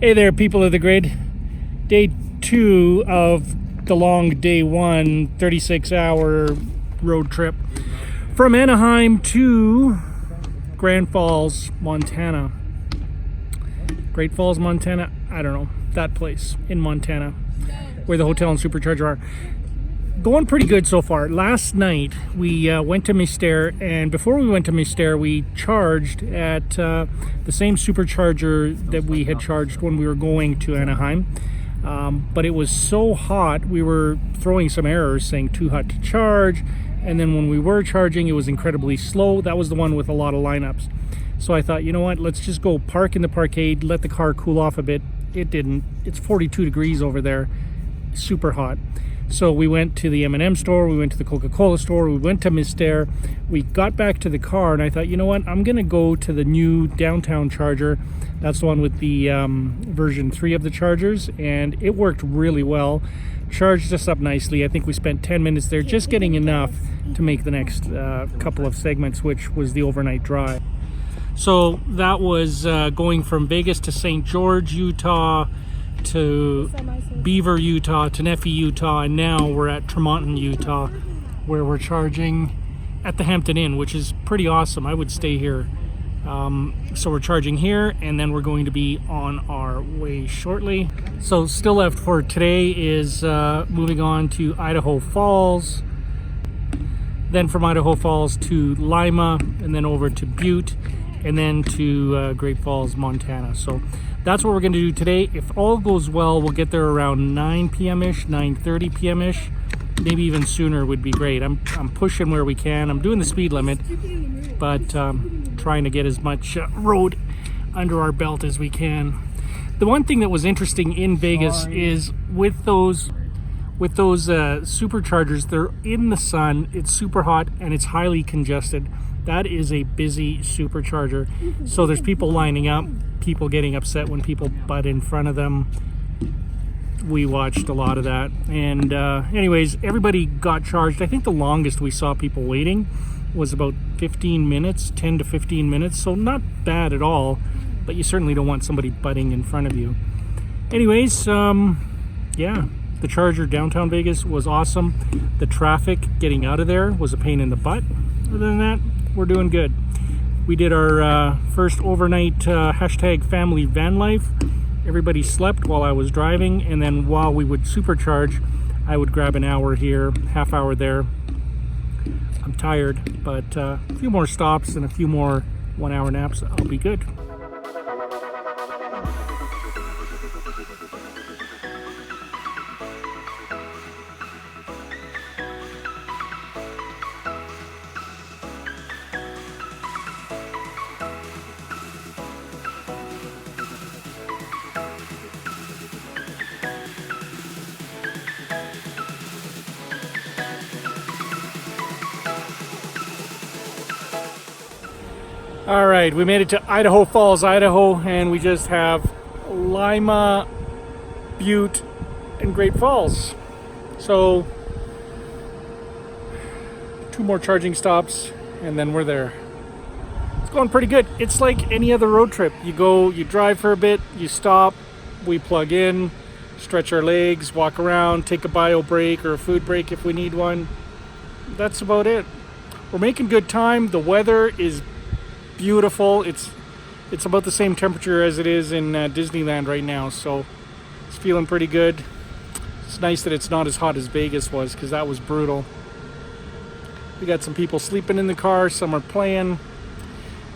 Hey there, people of the grid. Day 2 of the long day 1 36-hour road trip from Anaheim to Grand Falls, Montana. Great Falls, Montana? I don't know. That place in Montana where the hotel and supercharger are. Going pretty good so far. Last night we went to Mystère, and before we went to Mystère we charged at the same supercharger that we had charged when we were going to Anaheim, but it was so hot we were throwing some errors saying too hot to charge, and then when we were charging it was incredibly slow. That was the one with a lot of lineups. So I thought, you know what, let's just go park in the parkade, let the car cool off a bit. It didn't. It's 42 degrees over there, super hot. So we went to the M&M store, we went to the Coca-Cola store, we went to Mystère. We got back to the car and I thought, you know what, I'm gonna go to the new downtown charger. That's the one with the version 3 of the chargers, and it worked really well. Charged us up nicely. I think we spent 10 minutes there, just getting enough to make the next couple of segments, which was the overnight drive. So that was going from Vegas to St. George, Utah, to Beaver, Utah, to Nephi, Utah, and now we're at Tremonton, Utah, where we're charging at the Hampton Inn, which is pretty awesome. I would stay here. So we're charging here, and then we're going to be on our way shortly. So still left for today is moving on to Idaho Falls, then from Idaho Falls to Lima, and then over to Butte, and then to Great Falls, Montana. So that's what we're going to do today. If all goes well, we'll get there around 9 p.m.-ish, 9:30 p.m.-ish. Maybe even sooner would be great. I'm pushing where we can. I'm doing the speed limit, but trying to get as much road under our belt as we can. The one thing that was interesting in Vegas is with those superchargers, they're in the sun, it's super hot, and it's highly congested. That is a busy supercharger. So there's people lining up, people getting upset when people butt in front of them. We watched a lot of that. And anyways, everybody got charged. I think the longest we saw people waiting was about 15 minutes, 10 to 15 minutes. So not bad at all, but you certainly don't want somebody butting in front of you. Anyways, yeah, the charger downtown Vegas was awesome. The traffic getting out of there was a pain in the butt. Other than that, we're doing good. We did our first overnight hashtag family van life. Everybody slept while I was driving, and then while we would supercharge, I would grab an hour here, half hour there. I'm tired, but a few more stops and a few more 1 hour naps, I'll be good. All right, we made it to Idaho Falls, Idaho, and we just have Lima, Butte, and Great Falls. So 2 more charging stops, and then we're there. It's going pretty good. It's like any other road trip. You go, you drive for a bit, you stop, we plug in, stretch our legs, walk around, take a bio break or a food break if we need one. That's about it. We're making good time. The weather is beautiful. It's about the same temperature as it is in Disneyland right now, so it's feeling pretty good. It's nice that it's not as hot as Vegas was, because that was brutal. We got some people sleeping in the car, some are playing,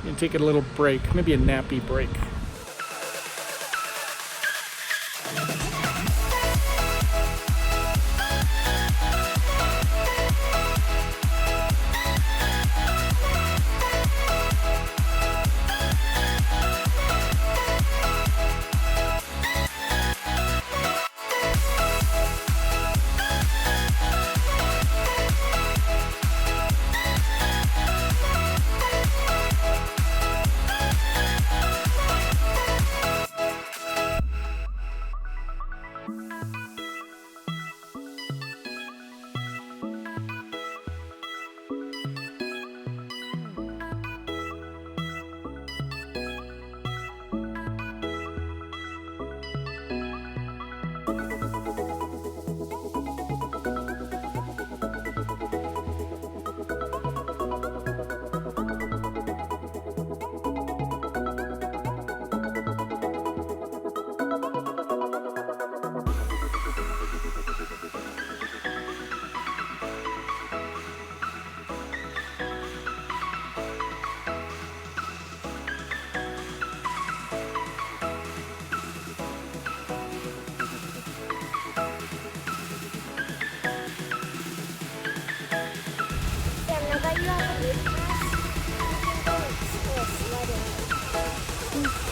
and taking a little break, maybe a nappy break.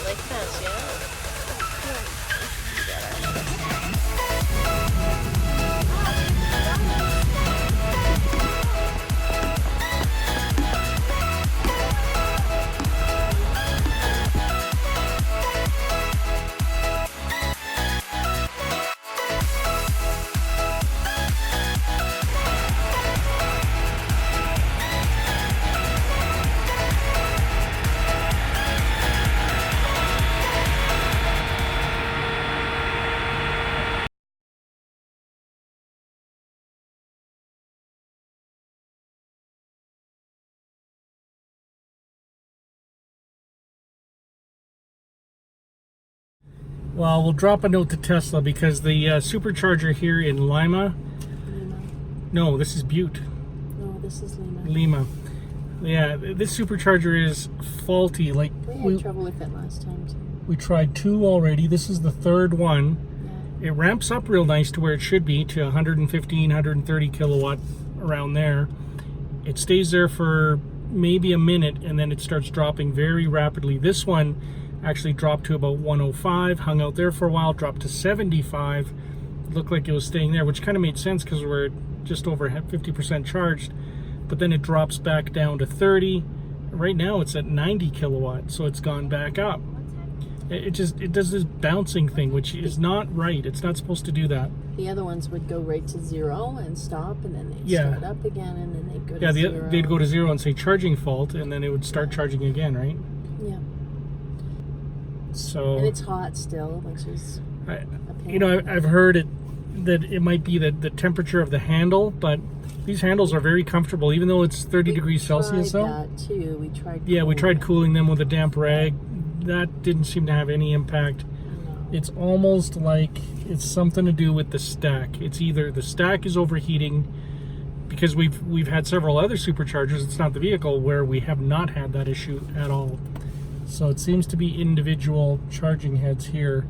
Like this, yeah. Well, we'll drop a note to Tesla because the supercharger here in Lima. No, this is Butte. No, this is Lima. Lima. Yeah, this supercharger is faulty. Like We had trouble with it last time too. we tried 2 already. This is the 3rd one. Yeah. It ramps up real nice to where it should be, to 115, 130 kilowatt, around there. It stays there for maybe a minute and then it starts dropping very rapidly. This one actually dropped to about 105, hung out there for a while, dropped to 75. It looked like it was staying there, which kind of made sense because we're just over 50% charged. But then it drops back down to 30. Right now it's at 90 kilowatt, so it's gone back up. It does this bouncing thing, which is not right. It's not supposed to do that. The other ones would go right to 0 and stop, and then they'd Yeah. start up again, and then they'd go to 0. They'd go to 0 and say charging fault, and then it would start charging again, right? Yeah. So, And it's hot still, which is a pain. you know, I've heard that it might be the temperature of the handle, but these handles are very comfortable, even though it's 30 degrees Celsius. We Though. tried that too. We tried. Yeah, we tried it. cooling them with a damp rag. That didn't seem to have any impact. No. It's almost like it's something to do with the stack. It's either the stack is overheating, because we've had several other superchargers. It's not the vehicle where we have not had that issue at all. So it seems to be individual charging heads here,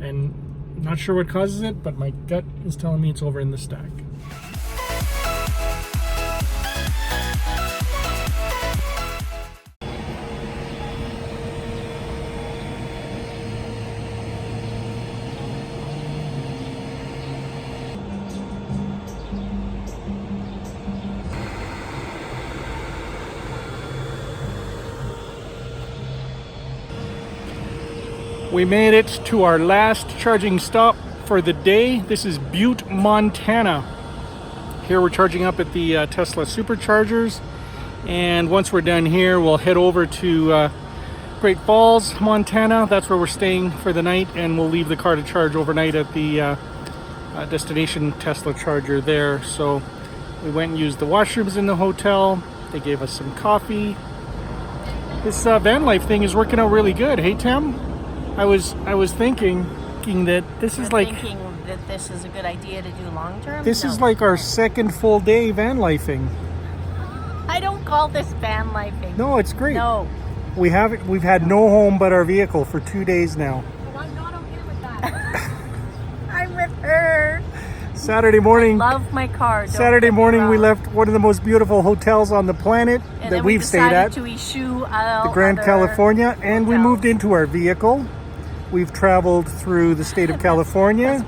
and I'm not sure what causes it, but my gut is telling me it's over in the stack. We made it to our last charging stop for the day. This is Butte, Montana. Here we're charging up at the Tesla superchargers, and once we're done here, we'll head over to Great Falls, Montana. That's where we're staying for the night, and we'll leave the car to charge overnight at the destination Tesla charger there. So we went and used the washrooms in the hotel. They gave us some coffee. This Vanlife thing is working out really good. Hey, Tim? I was thinking that this is like... thinking that this is a good idea to do long term? This is like our second full day Vanlifing. I don't call this van lifing. No, it's great. No. We've had no home but our vehicle for 2 days now. Well, I'm not okay with that. I'm with her. Saturday morning. Love my car. Saturday morning we left one of the most beautiful hotels on the planet and that we've stayed at. To issue the Grand California, and we moved into our vehicle. We've traveled through the state of California.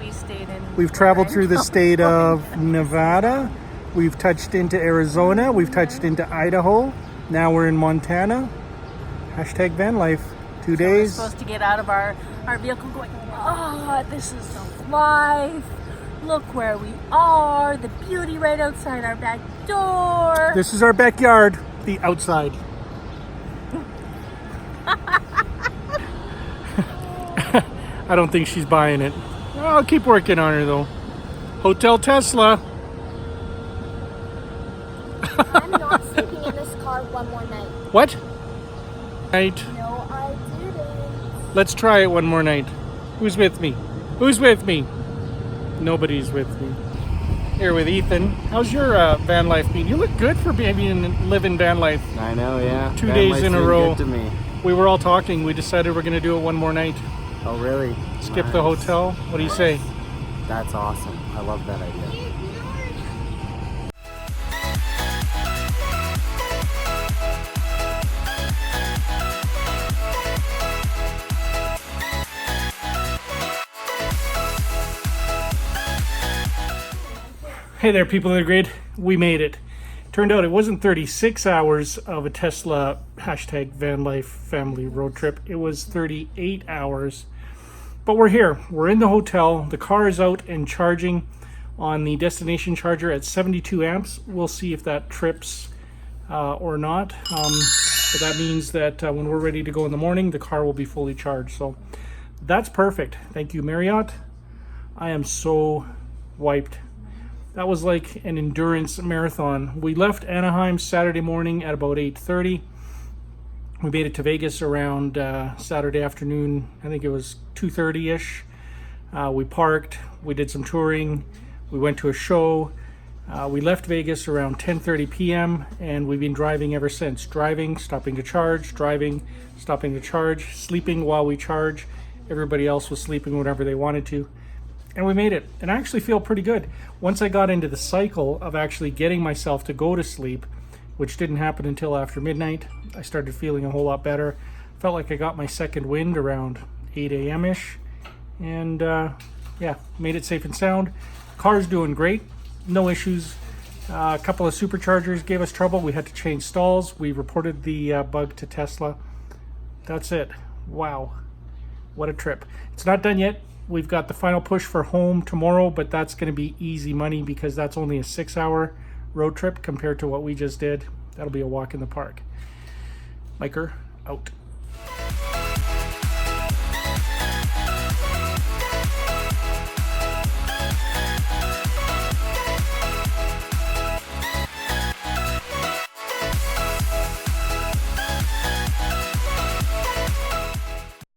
We've traveled through the state of Nevada. We've touched into Arizona. We've touched into Idaho. Now we're in Montana. Hashtag Vanlife. 2 days. We're supposed to get out of our vehicle going, oh, this is the life. Look where we are. The beauty right outside our back door. This is our backyard. The outside. I don't think she's buying it. I'll keep working on her though. Hotel Tesla. I'm not sleeping in this car one more night. What? Right. No, I didn't. Let's try it one more night. Who's with me? Who's with me? Nobody's with me. Here with Ethan. How's your van life been? You look good for being living van life. I know, yeah. 2 days in a row. Good to me. We were all talking. We decided we're going to do it one more night. Oh, really? Skip Nice. the hotel. What do you say? That's awesome. I love that idea. Hey there, people of the grid. We made it. Turned out it wasn't 36 hours of a Tesla hashtag Vanlife family road trip. It was 38 hours. But we're here. We're in the hotel. The car is out and charging on the destination charger at 72 amps. We'll see if that trips or not. But that means that when we're ready to go in the morning, the car will be fully charged. So that's perfect. Thank you, Marriott. I am so wiped. That was like an endurance marathon. We left Anaheim Saturday morning at about 8:30. We made it to Vegas around Saturday afternoon. I think it was 2:30-ish. We parked. We did some touring. We went to a show. We left Vegas around 10:30 p.m. and we've been driving ever since. Driving, stopping to charge, driving, stopping to charge, sleeping while we charge. Everybody else was sleeping whenever they wanted to. And we made it. And I actually feel pretty good. Once I got into the cycle of actually getting myself to go to sleep, which didn't happen until after midnight, I started feeling a whole lot better. Felt like I got my second wind around 8 a.m.-ish. And yeah, made it safe and sound. Car's doing great. No issues. A couple of superchargers gave us trouble. We had to change stalls. We reported the bug to Tesla. That's it. Wow. What a trip. It's not done yet. We've got the final push for home tomorrow, but that's going to be easy money because that's only a 6-hour road trip compared to what we just did. That'll be a walk in the park. Miker, out.